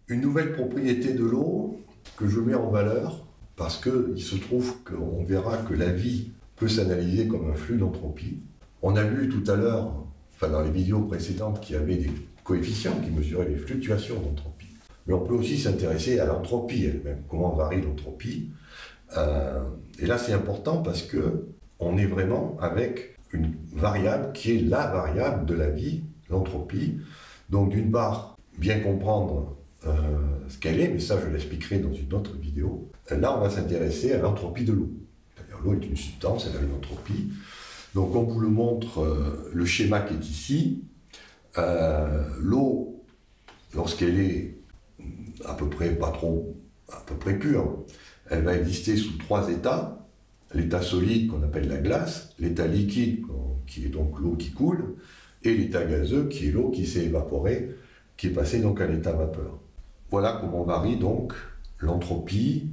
Une nouvelle propriété de l'eau que je mets en valeur parce qu'il se trouve qu'on verra que la vie peut s'analyser comme un flux d'entropie. On a vu tout à l'heure, enfin dans les vidéos précédentes, qu'il y avait des coefficients qui mesuraient les fluctuations d'entropie. Mais on peut aussi s'intéresser à l'entropie elle-même, comment varie l'entropie. Et là c'est important parce qu'on est vraiment avec une variable qui est la variable de la vie, l'entropie. Donc d'une part, bien comprendre ce qu'elle est, mais ça je l'expliquerai dans une autre vidéo. Là on va s'intéresser à l'entropie de l'eau. C'est-à-dire l'eau est une substance, elle a une entropie. Donc on vous le montre, le schéma qui est ici. L'eau, lorsqu'elle est à peu près pure, elle va exister sous 3 états. L'état solide qu'on appelle la glace, l'état liquide qui est donc l'eau qui coule, et l'état gazeux qui est l'eau qui s'est évaporée, qui est passée donc à l'état vapeur. Voilà comment varie donc l'entropie.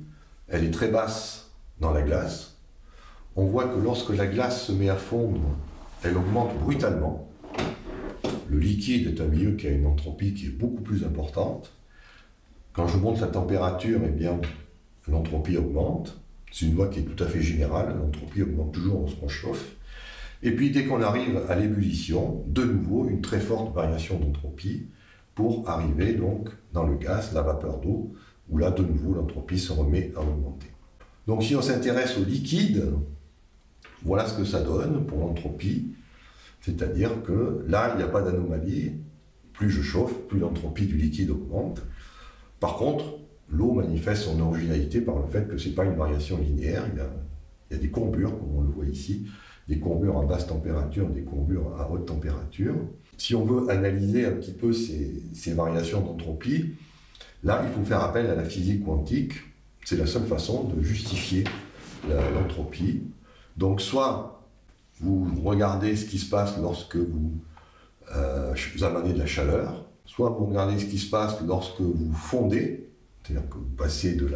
Elle est très basse dans la glace. On voit que lorsque la glace se met à fondre, elle augmente brutalement. Le liquide est un milieu qui a une entropie qui est beaucoup plus importante. Quand je monte la température, eh bien, l'entropie augmente. C'est une loi qui est tout à fait générale. L'entropie augmente toujours lorsqu'on chauffe. Et puis, dès qu'on arrive à l'ébullition, de nouveau, une très forte variation d'entropie pour arriver donc dans le gaz, la vapeur d'eau, où là, de nouveau, l'entropie se remet à augmenter. Donc, si on s'intéresse au liquide, voilà ce que ça donne pour l'entropie. C'est-à-dire que là, il n'y a pas d'anomalie. Plus je chauffe, plus l'entropie du liquide augmente. Par contre, l'eau manifeste son originalité par le fait que ce n'est pas une variation linéaire. Il y a des courbures, comme on le voit ici, des courbures à basse température, des courbures à haute température. Si on veut analyser un petit peu ces variations d'entropie, là, il faut faire appel à la physique quantique. C'est la seule façon de justifier l'entropie. Donc, soit vous regardez ce qui se passe lorsque vous amenez de la chaleur, soit vous regardez ce qui se passe lorsque vous fondez, c'est-à-dire que vous passez de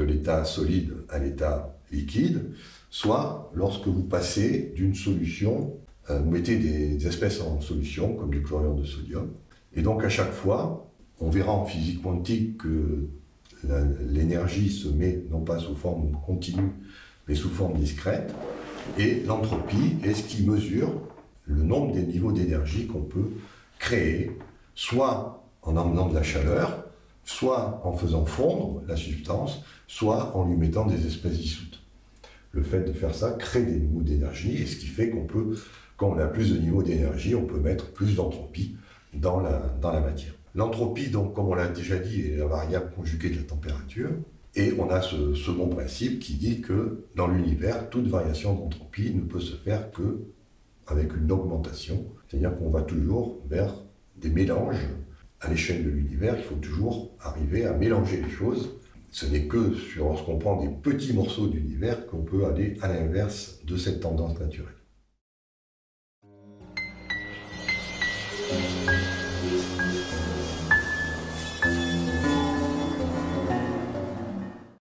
l'état solide à l'état liquide, soit lorsque vous passez d'une solution, vous mettez des espèces en solution, comme du chlorure de sodium. Et donc à chaque fois, on verra en physique quantique que l'énergie se met non pas sous forme continue, mais sous forme discrète. Et l'entropie est ce qui mesure le nombre des niveaux d'énergie qu'on peut créer, soit en emmenant de la chaleur, soit en faisant fondre la substance, soit en lui mettant des espèces dissoutes. Le fait de faire ça crée des niveaux d'énergie, et ce qui fait qu'on peut, quand on a plus de niveaux d'énergie, on peut mettre plus d'entropie dans la matière. L'entropie, donc, comme on l'a déjà dit, est la variable conjuguée de la température, et on a ce second principe qui dit que dans l'univers, toute variation d'entropie ne peut se faire qu'avec une augmentation, c'est-à-dire qu'on va toujours vers des mélanges. À l'échelle de l'univers, il faut toujours arriver à mélanger les choses. Ce n'est que lorsqu'on prend des petits morceaux d'univers qu'on peut aller à l'inverse de cette tendance naturelle.